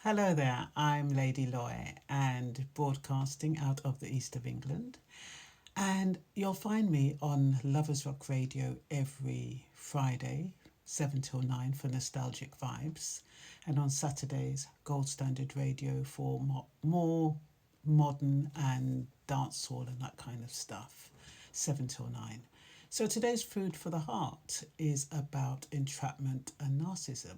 Hello there, I'm Lady Loy and broadcasting out of the east of England. And you'll find me on Lovers Rock Radio every Friday, 7 till 9 for nostalgic vibes, and on Saturdays, Gold Standard Radio for more modern and dancehall and that kind of stuff, 7 till 9. So today's food for the heart is about entrapment and narcissism.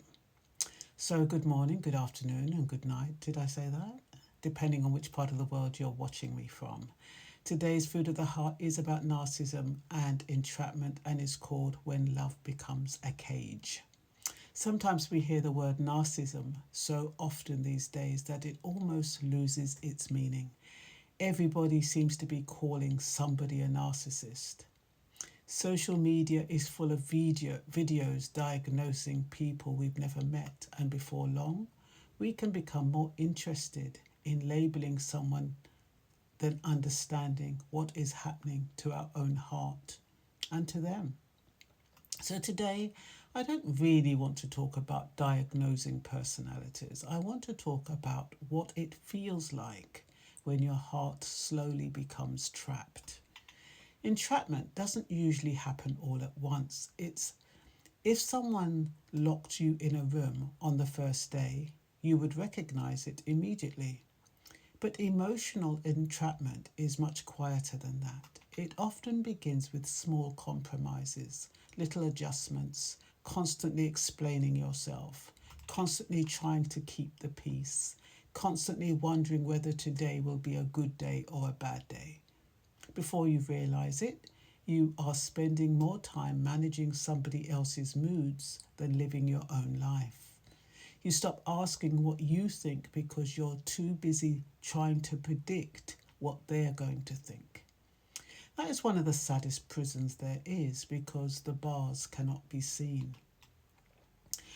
So, good morning, good afternoon, and good night. Did I say that? Depending on which part of the world you're watching me from. Today's Food of the Heart is about narcissism and entrapment and is called When Love Becomes a Cage. Sometimes we hear the word narcissism so often these days that it almost loses its meaning. Everybody seems to be calling somebody a narcissist. Social media is full of videos diagnosing people we've never met, and before long, we can become more interested in labeling someone than understanding what is happening to our own heart and to them. So today, I don't really want to talk about diagnosing personalities. I want to talk about what it feels like when your heart slowly becomes trapped. Entrapment doesn't usually happen all at once. It's if someone locked you in a room on the first day, you would recognize it immediately. But emotional entrapment is much quieter than that. It often begins with small compromises, little adjustments, constantly explaining yourself, constantly trying to keep the peace, constantly wondering whether today will be a good day or a bad day. Before you realize it, you are spending more time managing somebody else's moods than living your own life. You stop asking what you think because you're too busy trying to predict what they're going to think. That is one of the saddest prisons there is because the bars cannot be seen.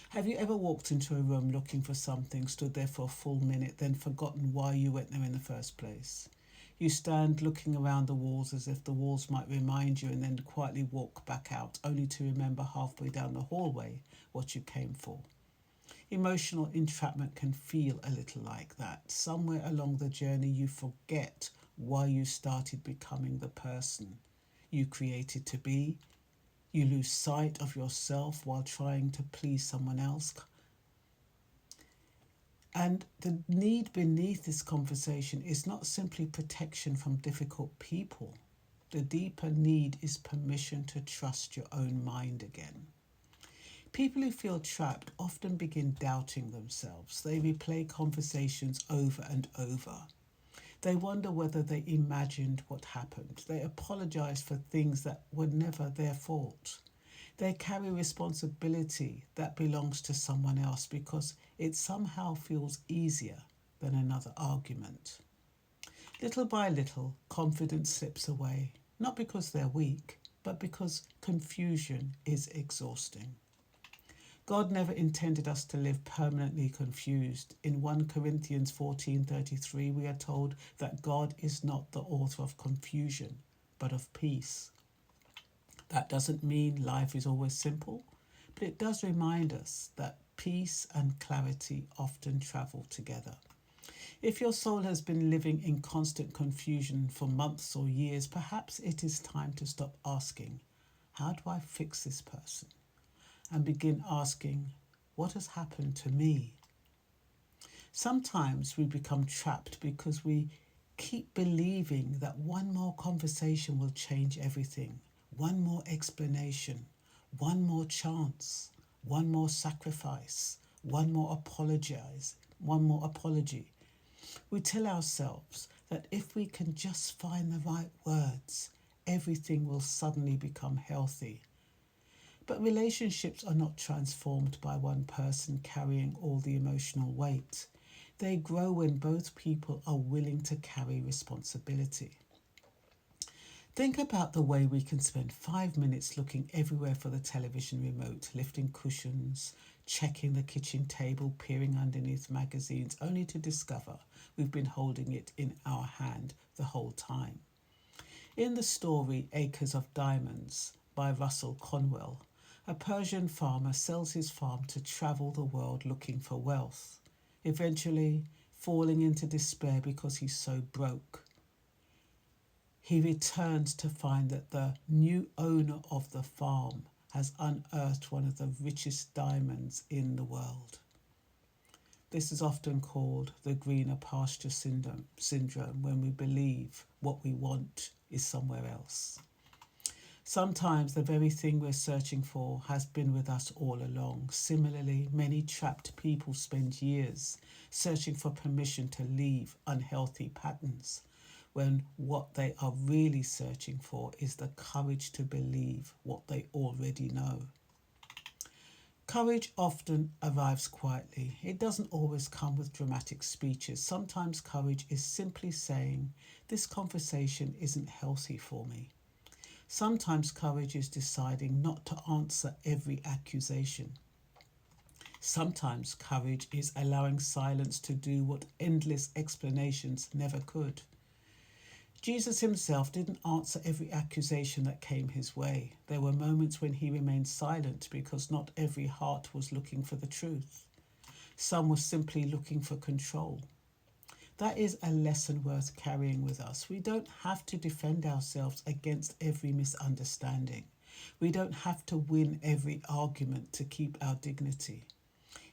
Have you ever walked into a room looking for something, stood there for a full minute, then forgotten why you went there in the first place? You stand looking around the walls as if the walls might remind you and then quietly walk back out, only to remember halfway down the hallway what you came for. Emotional entrapment can feel a little like that. Somewhere along the journey, you forget why you started becoming the person you created to be. You lose sight of yourself while trying to please someone else. And the need beneath this conversation is not simply protection from difficult people. The deeper need is permission to trust your own mind again. People who feel trapped often begin doubting themselves. They replay conversations over and over. They wonder whether they imagined what happened. They apologize for things that were never their fault. They carry responsibility that belongs to someone else because it somehow feels easier than another argument. Little by little, confidence slips away, not because they're weak, but because confusion is exhausting. God never intended us to live permanently confused. In 1 Corinthians 14:33, we are told that God is not the author of confusion, but of peace. That doesn't mean life is always simple, but it does remind us that peace and clarity often travel together. If your soul has been living in constant confusion for months or years, perhaps it is time to stop asking, how do I fix this person? And begin asking, what has happened to me? Sometimes we become trapped because we keep believing that one more conversation will change everything, one more explanation, one more chance, one more sacrifice, one more apology. We tell ourselves that if we can just find the right words, everything will suddenly become healthy. But relationships are not transformed by one person carrying all the emotional weight. They grow when both people are willing to carry responsibility. Think about the way we can spend 5 minutes looking everywhere for the television remote, lifting cushions, checking the kitchen table, peering underneath magazines, only to discover we've been holding it in our hand the whole time. In the story Acres of Diamonds by Russell Conwell, a Persian farmer sells his farm to travel the world looking for wealth. eventually falling into despair because he's so broke. He returns to find that the new owner of the farm has unearthed one of the richest diamonds in the world. This is often called the greener pasture syndrome, when we believe what we want is somewhere else. Sometimes the very thing we're searching for has been with us all along. Similarly, many trapped people spend years searching for permission to leave unhealthy patterns, when what they are really searching for is the courage to believe what they already know. Courage often arrives quietly. It doesn't always come with dramatic speeches. Sometimes courage is simply saying, this conversation isn't healthy for me. Sometimes courage is deciding not to answer every accusation. Sometimes courage is allowing silence to do what endless explanations never could. Jesus himself didn't answer every accusation that came his way. There were moments when he remained silent because not every heart was looking for the truth. Some were simply looking for control. That is a lesson worth carrying with us. We don't have to defend ourselves against every misunderstanding. We don't have to win every argument to keep our dignity.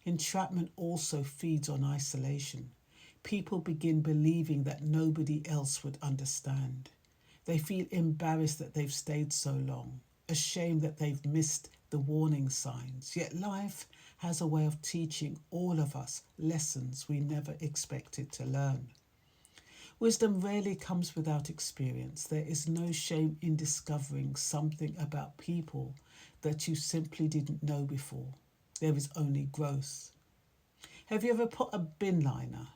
Entrapment also feeds on isolation. People begin believing that nobody else would understand. They feel embarrassed that they've stayed so long, ashamed that they've missed the warning signs. Yet life has a way of teaching all of us lessons we never expected to learn. Wisdom rarely comes without experience. There is no shame in discovering something about people that you simply didn't know before. There is only growth. Have you ever put a bin liner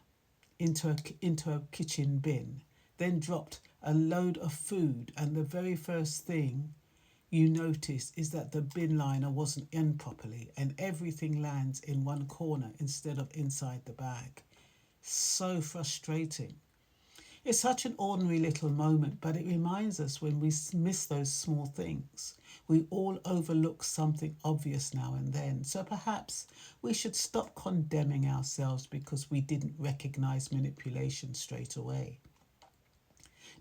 into a kitchen bin, then dropped a load of food, and the very first thing you notice is that the bin liner wasn't in properly and everything lands in one corner instead of inside the bag? So frustrating. It's such an ordinary little moment, but it reminds us when we miss those small things. We all overlook something obvious now and then, so perhaps we should stop condemning ourselves because we didn't recognize manipulation straight away.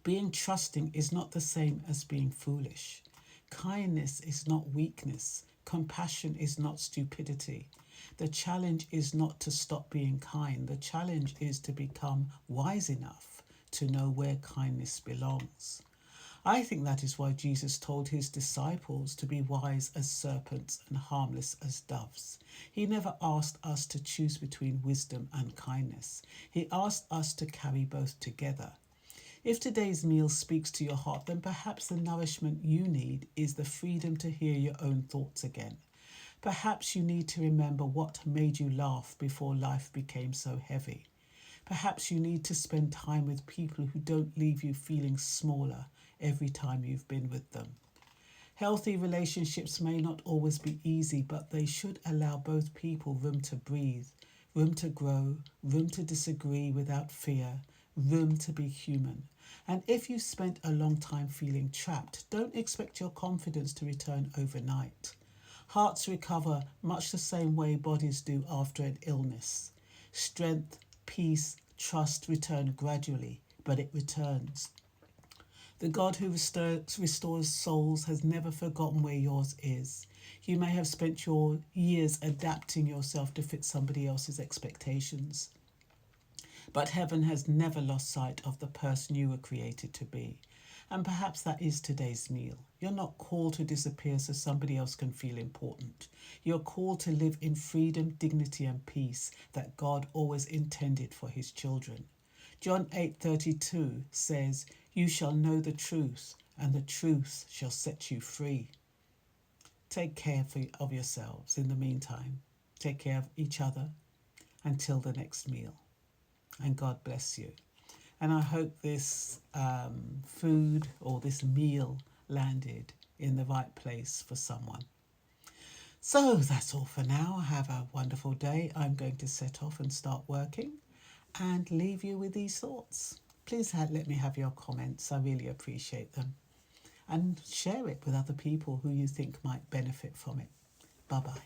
Being trusting is not the same as being foolish. Kindness is not weakness. Compassion is not stupidity. The challenge is not to stop being kind. The challenge is to become wise enough to know where kindness belongs. I think that is why Jesus told his disciples to be wise as serpents and harmless as doves. He never asked us to choose between wisdom and kindness. He asked us to carry both together. If today's meal speaks to your heart, then perhaps the nourishment you need is the freedom to hear your own thoughts again. Perhaps you need to remember what made you laugh before life became so heavy. Perhaps you need to spend time with people who don't leave you feeling smaller every time you've been with them. Healthy relationships may not always be easy, but they should allow both people room to breathe, room to grow, room to disagree without fear, room to be human. And if you've spent a long time feeling trapped, don't expect your confidence to return overnight. Hearts recover much the same way bodies do after an illness. Strength, peace, trust return gradually, but it returns. The God who restores souls has never forgotten where yours is. You may have spent your years adapting yourself to fit somebody else's expectations, but heaven has never lost sight of the person you were created to be. And perhaps that is today's meal. You're not called to disappear so somebody else can feel important. You're called to live in freedom, dignity and peace that God always intended for his children. John 8:32 says, "You shall know the truth, and the truth shall set you free." Take care of yourselves in the meantime. Take care of each other until the next meal. And God bless you. And I hope this food or this meal landed in the right place for someone. So that's all for now. Have a wonderful day. I'm going to set off and start working and leave you with these thoughts. Please let me have your comments. I really appreciate them. And share it with other people who you think might benefit from it. Bye-bye.